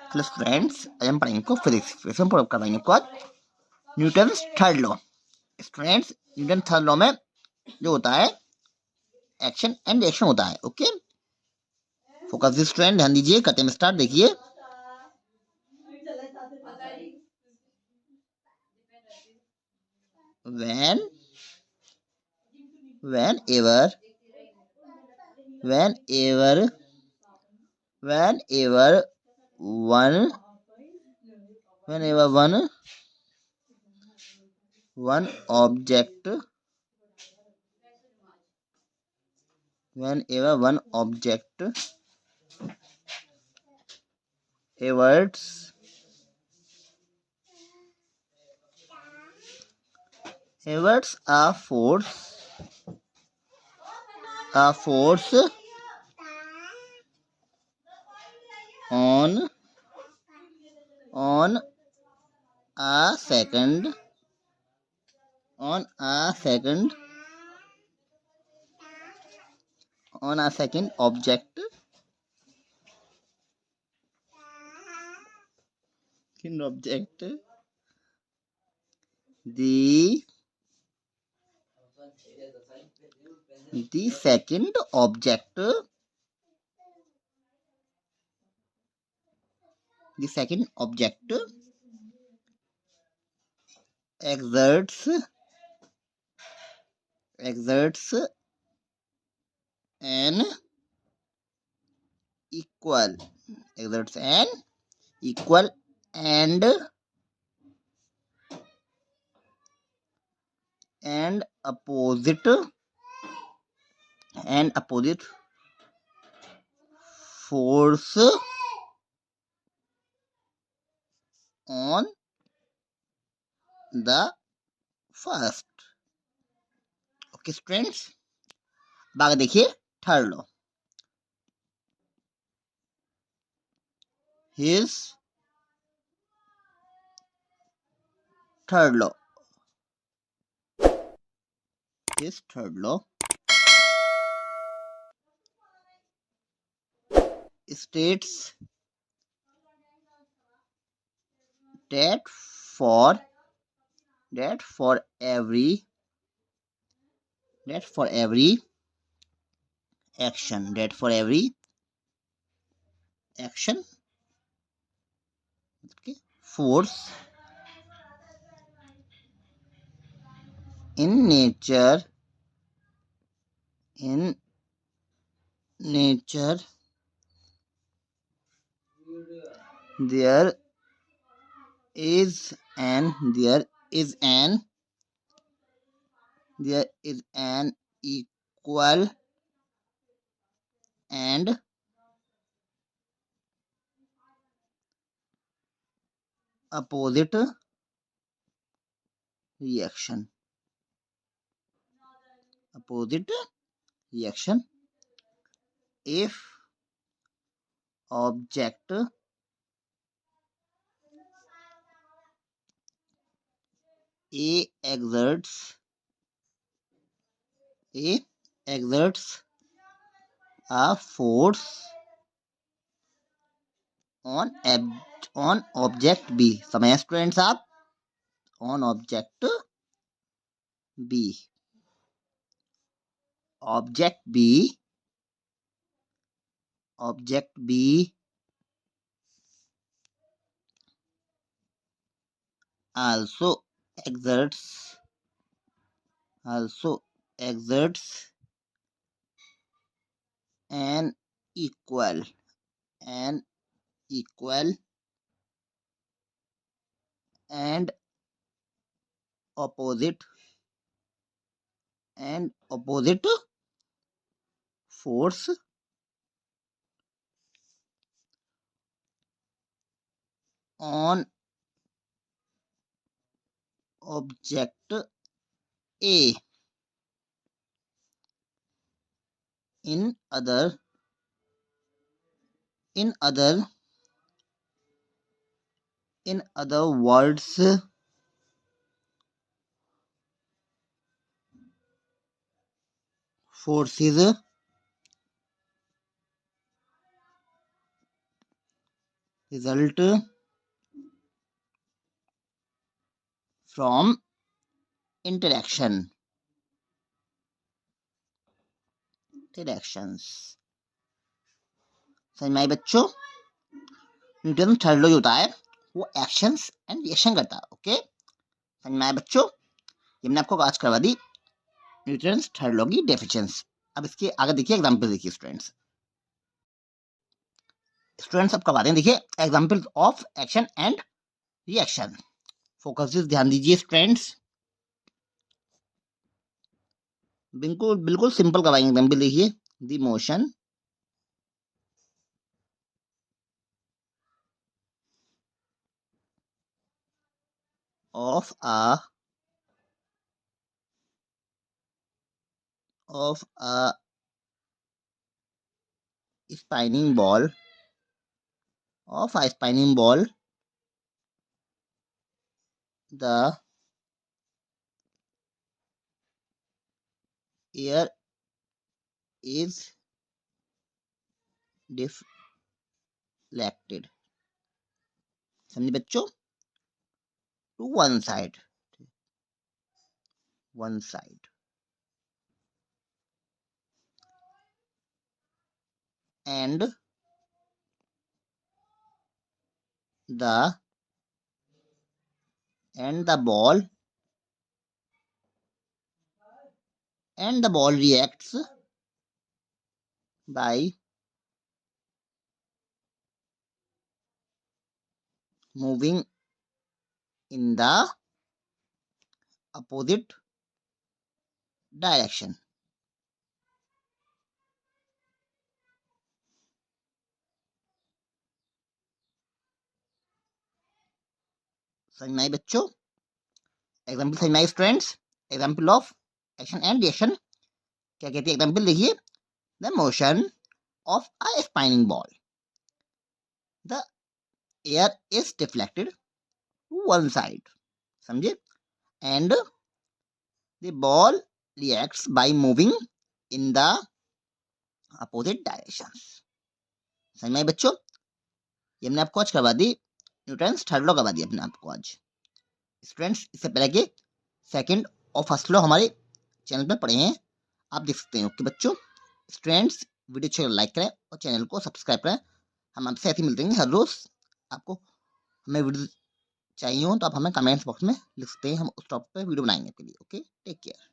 Hello students, आज हम पढ़ेंगे को फिजिक्स। फिजिक्स में कर पाएंगे आपको आज Newton third law. Students, Newton third law में जो होता है एक्शन एंड रिएक्शन होता है। ओके, फोकस दिस स्टूडेंट, ध्यान दीजिए। करते हैं स्टार्ट। देखिए, when whenever whenever whenever one whenever one object whenever one object everts a force on on a second on a second object the second object exerts an equal and opposite force on the first. Okay students, बाग देखिए third law. His third law states that for every action okay, force in nature there is an equal and opposite reaction if object A exerts a force on object B। समझे students आप? on object B also exerts an equal and opposite force on object A. In other words, forces result from interactions। समझ में आई बच्चों? Newton third law होता है वो actions and reaction करता है। ओके, समझ में आया बच्चों? ये मैंने आपको आज करवा दी न्यूटन थर्ड लॉ की डेफिनेशंस। अब इसके आगे देखिए एग्जांपल देखिए स्टूडेंट्स। अब करवाते हैं, देखिए example of action and reaction. Focus ध्यान दीजिए स्टूडेंट्स, बिल्कुल बिल्कुल सिंपल करवाएंगे एग्जांपल। देखिए the motion of a spinning ball the air is deflected। समझे बच्चों? To one side and the ball reacts by moving in the opposite direction। समझ में आई बच्चों? एग्जाम्पल समझ में आई students? Example of action and reaction क्या कहती है? एग्जाम्पल देखिए the motion of a spinning ball, the air is deflected to one side. समझे? And the ball reacts by moving in the opposite direction. समझ में आई बच्चों? ये हमने आपको आज करवा दी न्यूटन्स थर्ड लॉ करवा दिया अपने आपको आज स्टूडेंट्स। इससे पहले के सेकंड और फर्स्ट लॉ हमारे चैनल पे पढ़े हैं, आप देख सकते हैं। ओके बच्चों, स्टूडेंट्स वीडियो अच्छे लाइक करें और चैनल को सब्सक्राइब करें। हम आपसे ऐसे मिलते हैं हर रोज। आपको हमें वीडियो चाहिए हो तो आप हमें कमेंट्स बॉक्स में लिख सकते हैं, हम उस टॉपिक पे वीडियो बनाएंगे आपके लिए। Okay, take care.